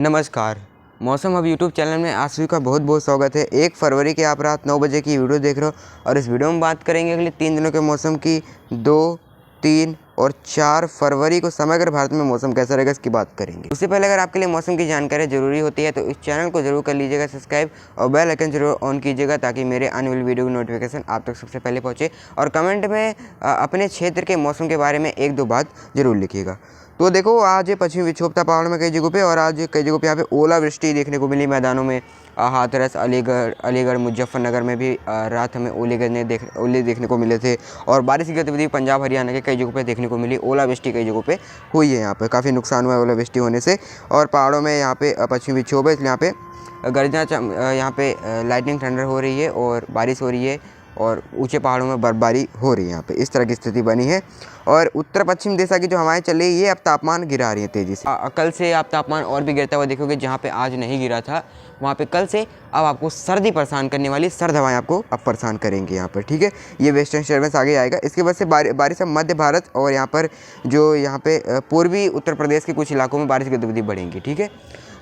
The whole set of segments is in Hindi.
नमस्कार। मौसम हब यूट्यूब चैनल में आप सभी का बहुत बहुत स्वागत है। 1 फरवरी की आप रात 9 बजे की वीडियो देख रहे हो और इस वीडियो में बात करेंगे अगले 3 दिनों के मौसम की। 2, 3 और 4 फरवरी को समग्र भारत में मौसम कैसा रहेगा इसकी बात करेंगे। उससे पहले अगर आपके लिए मौसम की जानकारी जरूरी होती है तो इस चैनल को जरूर कर लीजिएगा सब्सक्राइब और बेल आइकन जरूर ऑन कीजिएगा ताकि मेरे आने वाली वीडियो की नोटिफिकेशन आप तक सबसे पहले पहुँचे। और कमेंट में अपने क्षेत्र के मौसम के बारे में 1-2 बात जरूर लिखिएगा। तो देखो आज पश्चिमी विक्षोभ था पहाड़ में कई जगहों पे और आज कई जगहों पे यहाँ पे ओलावृष्टि देखने को मिली मैदानों में। हाथरस, अलीगढ़, मुजफ्फरनगर में भी रात हमें ओले देखने को मिले थे। और बारिश की गतिविधि पंजाब हरियाणा के कई जगहों पे देखने को मिली। ओलावृष्टि कई जगहों पे हुई है, यहाँ पे काफ़ी नुकसान हुआ है ओलावृष्टि होने से। और पहाड़ों में यहाँ पे पश्चिमी विक्षोभ है इसलिए यहाँ पे यहाँ पे लाइटनिंग थंडर हो रही है और बारिश हो रही है और ऊंचे पहाड़ों में बर्फबारी हो रही है। यहाँ पे इस तरह की स्थिति बनी है। और उत्तर पश्चिम दिशा की जो हवाएं चल रही है ये अब तापमान गिरा रही है तेज़ी से। कल से आप तापमान और भी गिरता हुआ देखोगे। जहाँ पे आज नहीं गिरा था वहाँ पे कल से अब आपको सर्दी परेशान करने वाली सर्द हवाएं आपको अब परेशान करेंगी यहाँ पर, ठीक है। ये वेस्टर्न डिस्टर्बेंस आगे आएगा। इसकी वजह से बारिश अब मध्य भारत और यहाँ पर जो यहाँ पे पूर्वी उत्तर प्रदेश के कुछ इलाकों में बारिश की गतिविधि बढ़ेंगी, ठीक है।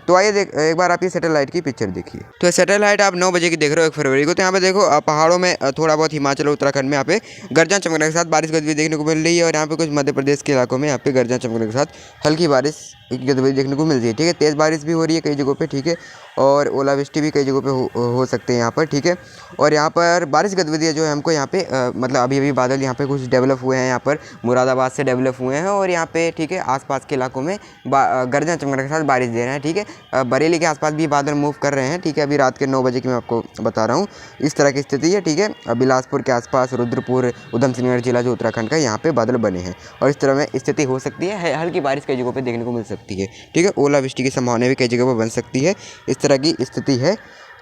तो आइए एक बार आप ये सैटेलाइट की पिक्चर देखिए। तो सैटेलाइट आप 9 बजे की देख रहे हो 1 फरवरी को। तो यहाँ पे देखो पहाड़ों में थोड़ा बहुत हिमाचल और उत्तराखंड में यहाँ पे गर्जन चमकने के साथ बारिश गतिविधि देखने को मिल रही है। और यहाँ पे कुछ मध्य प्रदेश के इलाकों में यहाँ पे गर्जन चमकने के साथ हल्की बारिश की गतिविधि देखने को मिल रही है, ठीक है। तेज़ बारिश भी हो रही है कई जगहों पे, ठीक है। और ओलावृष्टि भी कई जगहों पे हो सकते हैं यहाँ पर, ठीक है। और यहाँ पर बारिश गतिविधियाँ जो है हमको यहाँ पे मतलब अभी बादल यहाँ पे कुछ डेवलप हुए हैं। यहाँ पर मुरादाबाद से डेवलप हुए हैं और यहाँ पे, ठीक है, आसपास के इलाकों में गर्जन चमकने के साथ बारिश दे रहे हैं, ठीक है। बरेली के आसपास भी बादल मूव कर रहे हैं, ठीक है। अभी रात के 9 बजे की मैं आपको बता रहा हूँ, इस तरह की स्थिति है, ठीक है। बिलासपुर के आसपास, रुद्रपुर, ऊधम सिंह नगर जिला जो उत्तराखंड का, यहाँ पे बादल बने हैं और इस तरह में स्थिति हो सकती है। हल्की बारिश कई जगहों पे देखने को मिल सकती है, ठीक है। ओलावृष्टि की संभावना भी कई जगह पर बन सकती है। इस तरह की स्थिति है।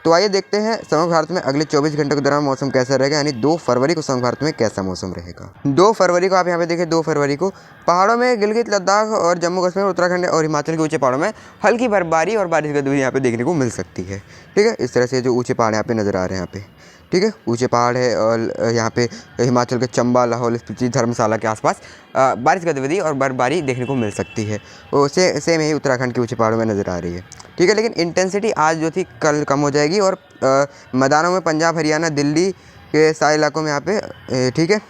तो आइए देखते हैं समग्र भारत में अगले 24 घंटों के दौरान मौसम कैसा रहेगा, यानी 2 फरवरी को समग्र भारत में कैसा मौसम रहेगा। 2 फरवरी को आप यहाँ पे देखें, 2 फरवरी को पहाड़ों में गिलगित, लद्दाख और जम्मू कश्मीर, उत्तराखंड और हिमाचल के ऊंचे पहाड़ों में हल्की बर्फबारी और बारिश गतिविधि यहाँ पे देखने को मिल सकती है, ठीक है। इस तरह से जो ऊंचे पहाड़ यहाँ पे नज़र आ रहे हैं यहाँ पे, ठीक है, ऊंचे पहाड़ है। और यहाँ पे हिमाचल के चंबा, लाहौल स्पीति, धर्मशाला के आसपास बारिश गतिविधि और बर्फबारी देखने को मिल सकती है। उसे सेम ही उत्तराखंड के ऊंचे पहाड़ों में नज़र आ रही है, ठीक है। लेकिन इंटेंसिटी आज जो थी कल कम हो जाएगी और मैदानों में पंजाब, हरियाणा, दिल्ली के सारे इलाकों में यहाँ पे, ठीक है,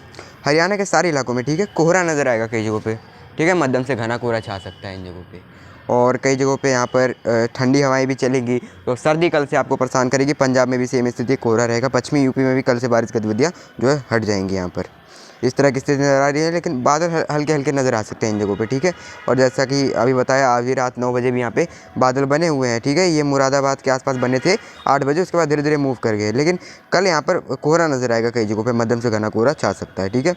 हरियाणा के सारे इलाकों में, ठीक है, कोहरा नज़र आएगा कई जगहों पे, ठीक है। मध्यम से घना कोहरा छा सकता है इन जगहों पे। और कई जगहों पे यहाँ पर ठंडी हवाएं भी चलेंगी तो सर्दी कल से आपको परेशान करेगी। पंजाब में भी सेम स्थिति, कोहरा रहेगा। पश्चिमी यूपी में भी कल से बारिश गतिविधियाँ जो है हट जाएंगी यहाँ पर। इस तरह की स्थिति नज़र आ रही है, लेकिन बादल हल्के हल्के नज़र आ सकते हैं इन जगहों पे, ठीक है। और जैसा कि अभी बताया, अभी रात 9 बजे भी यहाँ पे बादल बने हुए हैं, ठीक है। ये मुरादाबाद के आसपास बने थे 8 बजे, उसके बाद धीरे धीरे मूव कर गए। लेकिन कल यहाँ पर कोहरा नज़र आएगा कई जगहों पर, मध्यम से घना कोहरा छा सकता है, ठीक है।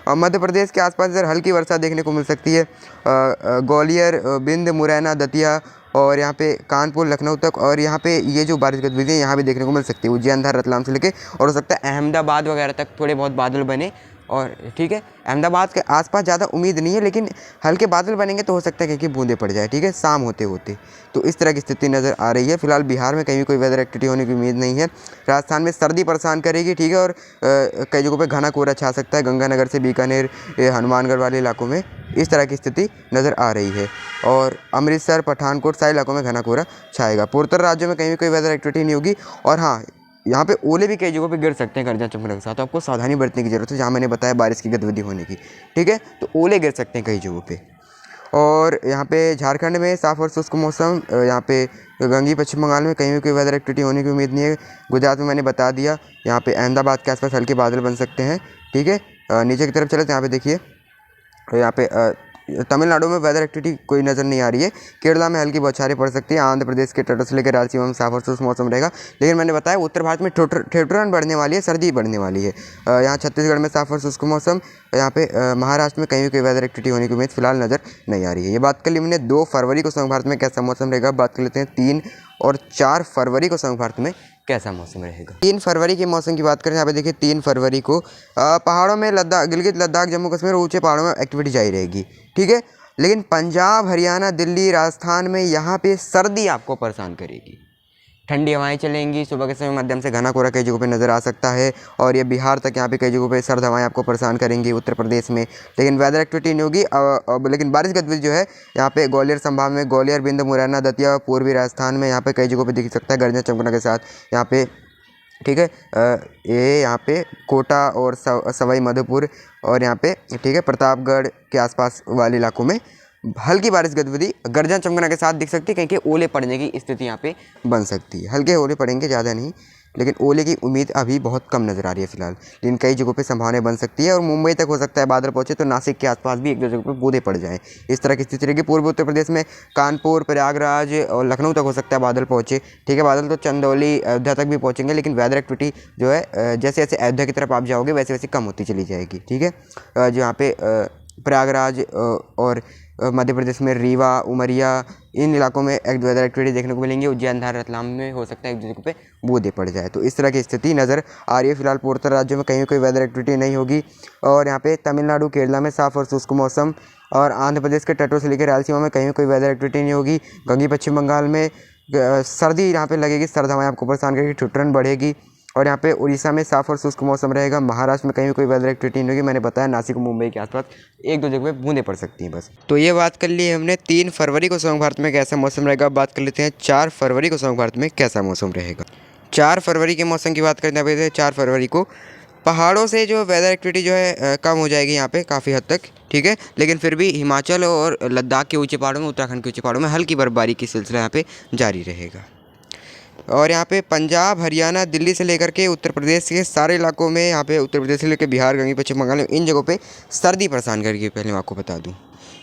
और मध्य प्रदेश के आसपास इधर हल्की वर्षा देखने को मिल सकती है। ग्वालियर, बिंद, मुरैना, दतिया और यहाँ पे कानपुर, लखनऊ तक। और यहाँ पे ये जो बारिश गतिविधियाँ यहाँ भी देखने को मिल सकती है, उज्जैन, धार, रतलाम से लेके और हो सकता है अहमदाबाद वगैरह तक थोड़े बहुत बादल बने। और ठीक है, अहमदाबाद के आसपास ज़्यादा उम्मीद नहीं है, लेकिन हल्के बादल बनेंगे तो हो सकता है कि बूंदे पड़ जाए, ठीक है, शाम होते होते। तो इस तरह की स्थिति नज़र आ रही है। फिलहाल बिहार में कहीं भी कोई वेदर एक्टिविटी होने की उम्मीद नहीं है। राजस्थान में सर्दी परेशान करेगी, ठीक है। और कई जगहों पे घना कोहरा छा सकता है, गंगानगर से बीकानेर, हनुमानगढ़ वाले इलाकों में इस तरह की स्थिति नज़र आ रही है। और अमृतसर, पठानकोट सारे इलाकों में घना कोहरा छाएगा। पूर्वोत्तर राज्यों में कहीं भी कोई वेदर एक्टिविटी नहीं होगी। और हाँ, यहाँ पे ओले भी कई जगहों पे गिर सकते हैं गर्जन चमकने के साथ, तो आपको सावधानी बरतने की जरूरत है। जहाँ मैंने बताया बारिश की गतिविधि होने की, ठीक है, तो ओले गिर सकते हैं कई जगहों पे। और यहाँ पे झारखंड में साफ और शुष्क मौसम। यहाँ पे गंगी, पश्चिम बंगाल में कहीं भी कोई वेदर एक्टिविटी होने की उम्मीद नहीं है। गुजरात में मैंने बता दिया, यहाँ पे अहमदाबाद के आसपास हल्के बादल बन सकते हैं, ठीक है। नीचे की तरफ चले तो यहाँ पे देखिए, यहाँ पे तमिलनाडु में वेदर एक्टिविटी कोई नज़र नहीं आ रही है। केरला में हल्की बौछारें पड़ सकती है। आंध्र प्रदेश के तटों से लेकर रायलसीमा में साफ और शुष्क मौसम रहेगा। लेकिन मैंने बताया उत्तर भारत में ठिठुरन बढ़ने वाली है, सर्दी बढ़ने वाली है। यहाँ छत्तीसगढ़ में साफ और शुष्क मौसम। यहाँ पे महाराष्ट्र में कहीं भी कोई वेदर एक्टिविटी होने की उम्मीद फिलहाल नज़र नहीं आ रही है। ये बात कर ली मैंने 2 फरवरी को समग्र भारत में कैसा मौसम रहेगा। बात कर लेते हैं 3 और 4 फरवरी को समग्र भारत में कैसा मौसम रहेगा। 3 फरवरी के मौसम की बात करें, यहाँ पे देखिए 3 फरवरी को पहाड़ों में गिलगित, लद्दाख, जम्मू कश्मीर और ऊंचे पहाड़ों में एक्टिविटी जारी रहेगी, ठीक है। लेकिन पंजाब, हरियाणा, दिल्ली, राजस्थान में यहाँ पे सर्दी आपको परेशान करेगी। ठंडी हवाएं चलेंगी। सुबह के समय मध्यम से घना कोहरा कई जगहों पे नज़र आ सकता है और ये बिहार तक यहाँ पे कई जगहों पे सर्द हवाएं आपको परेशान करेंगी उत्तर प्रदेश में, लेकिन वेदर एक्टिविटी नहीं होगी। लेकिन बारिश गतिविधि जो है यहाँ पे ग्वालियर संभाग में, ग्वालियर, भिंड, मुरैना, दतिया, पूर्वी राजस्थान में यहाँ पे कई जगहों पे दिख सकता है गर्जन चमकने के साथ यहाँ पे, ठीक है। ये यहाँ पे कोटा और सवाई माधोपुर और यहाँ पे, ठीक है, प्रतापगढ़ के आसपास वाले इलाकों में हल्की बारिश गतिविधि गर्जन चमकना के साथ दिख सकती है। कहीं के ओले पड़ने की स्थिति यहाँ पे बन सकती है। हल्के ओले पड़ेंगे, ज़्यादा नहीं, लेकिन ओले की उम्मीद अभी बहुत कम नज़र आ रही है फिलहाल, लेकिन कई जगहों पे संभावनाएं बन सकती है और मुंबई तक हो सकता है बादल पहुंचे तो नासिक के आसपास भी एक दो जगहों पे बूंदे पड़ जाएं। इस तरह की स्थिति रहेगी। पूर्वी उत्तर प्रदेश में कानपुर, प्रयागराज और लखनऊ तक हो सकता है बादल पहुँचे, ठीक है। बादल तो चंदौली, अयोध्या तक भी पहुँचेंगे, लेकिन वेदर एक्टिविटी जो है जैसे जैसे अयोध्या की तरफ आप जाओगे वैसे वैसे कम होती चली जाएगी, ठीक है। जो यहाँ पे प्रयागराज और मध्य प्रदेश में रीवा, उमरिया, इन इलाकों में एक वेदर एक्टिविटी देखने को मिलेंगी। उज्जैन, धार, रतलाम में हो सकता है एक जगह पे बूंदे पड़ जाए। तो इस तरह की स्थिति नज़र आ रही है फिलहाल। पूर्वोत्तर राज्यों में कहीं कोई वेदर एक्टिविटी नहीं होगी और यहाँ पे तमिलनाडु, केरला में साफ और शुष्क मौसम और आंध्र प्रदेश के तटों से लेकर रायलसीमा में कहीं कोई वेदर एक्टिविटी नहीं होगी। गंगी पश्चिम बंगाल में सर्दी यहाँ पे लगेगी, सर्द हवाएं आपको परेशान करेगी, ठिठुरन बढ़ेगी और यहाँ पे उड़ीसा में साफ और शुष्क मौसम रहेगा। महाराष्ट्र में कहीं कोई वेदर एक्टिविटी नहीं होगी। मैंने बताया नासिक, मुंबई के आसपास एक दो जगह पे बूंदे पड़ सकती हैं बस। तो ये बात कर ली हमने 3 फरवरी को समग्र भारत में कैसा मौसम रहेगा। अब बात कर लेते हैं 4 फरवरी को समग्र भारत में कैसा मौसम रहेगा। 4 फरवरी के मौसम की बात करते हैं। 4 फरवरी को पहाड़ों से जो वेदर एक्टिविटी जो है कम हो जाएगी यहाँ पे काफ़ी हद तक, ठीक है, लेकिन फिर भी हिमाचल और लद्दाख के ऊंचे पहाड़ों में, उत्तराखंड के ऊंचे पहाड़ों में हल्की बर्फबारी की सिलसिला यहाँ पे जारी रहेगा। और यहाँ पे पंजाब, हरियाणा, दिल्ली से लेकर के उत्तर प्रदेश के सारे इलाकों में, यहाँ पे उत्तर प्रदेश से लेकर बिहार, गंगी पश्चिम बंगाल में, इन जगहों पे सर्दी परेशान करेगी। पहले मैं आपको बता दूँ,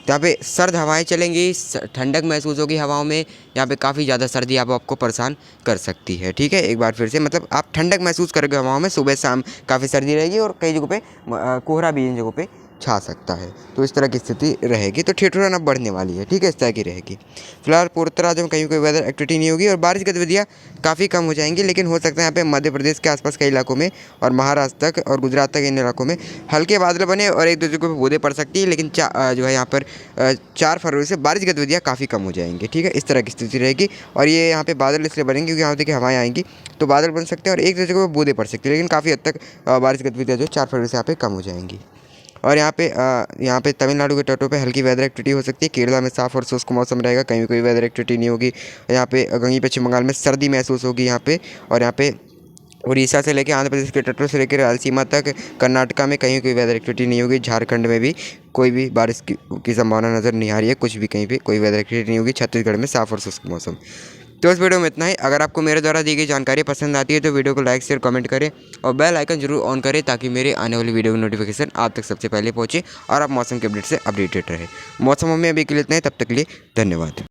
यहाँ पे सर्द हवाएं चलेंगी, ठंडक महसूस होगी हवाओं में। यहाँ पे काफ़ी ज़्यादा सर्दी आपको परेशान कर सकती है, ठीक है। एक बार फिर से मतलब आप ठंडक महसूस करोगे हवाओं में, सुबह शाम काफ़ी सर्दी रहेगी और कई जगहों पे कोहरा भी इन जगहों पे छा सकता है। तो इस तरह की स्थिति रहेगी। तो ठिठुरन अब बढ़ने वाली है, ठीक है, इस तरह की रहेगी। फिलहाल पूर्वोत्तर राज्यों में कहीं कोई वेदर एक्टिविटी नहीं होगी और बारिश गतिविधियाँ काफ़ी कम हो जाएंगी, लेकिन हो सकता है यहाँ पे मध्य प्रदेश के आसपास कई इलाकों में और महाराष्ट्र तक और गुजरात तक इन इलाकों में हल्के बादल बने और एक दो जगहों पर बूंदें पड़ सकती है, लेकिन जो है यहाँ पर 4 फरवरी से बारिश गतिविधियाँ काफ़ी कम हो जाएंगी, ठीक है। इस तरह की स्थिति रहेगी और ये यहाँ पे बादल इसलिए बनेंगे क्योंकि यहाँ देखिए हवाएं आएंगी तो बादल बन सकते हैं और एक दो जगह पर बूंदें पड़ सकती है, लेकिन काफ़ी हद तक बारिश गतिविधियाँ जो 4 फरवरी से यहाँ पे कम हो जाएंगी। और यहाँ पे तमिलनाडु के तटों पे हल्की वेदर एक्टिविटी हो सकती है। केरला में साफ और शुष्क मौसम रहेगा, कहीं कोई वेदर एक्टिविटी नहीं होगी। यहाँ पे गंगी पश्चिम बंगाल में सर्दी महसूस होगी यहाँ पे और यहाँ पे उड़ीसा से लेकर आंध्र प्रदेश के तटों से लेकर रायलसीमा तक, कर्नाटका में कहीं कोई वेदर एक्टिविटी नहीं होगी। झारखंड में भी कोई भी बारिश की संभावना नज़र नहीं आ रही है, कुछ भी कहीं पे कोई वेदर एक्टिविटी नहीं होगी। छत्तीसगढ़ में साफ और शुष्क मौसम। तो इस वीडियो में इतना ही। अगर आपको मेरे द्वारा दी गई जानकारी पसंद आती है तो वीडियो को लाइक, शेयर, कमेंट करें और बेल आइकन जरूर ऑन करें ताकि मेरे आने वाली वीडियो की नोटिफिकेशन आप तक सबसे पहले पहुंचे और आप मौसम के अपडेट से अपडेटेड रहे। मौसम में अभी के लिए इतना ही, तब तक के लिए धन्यवाद।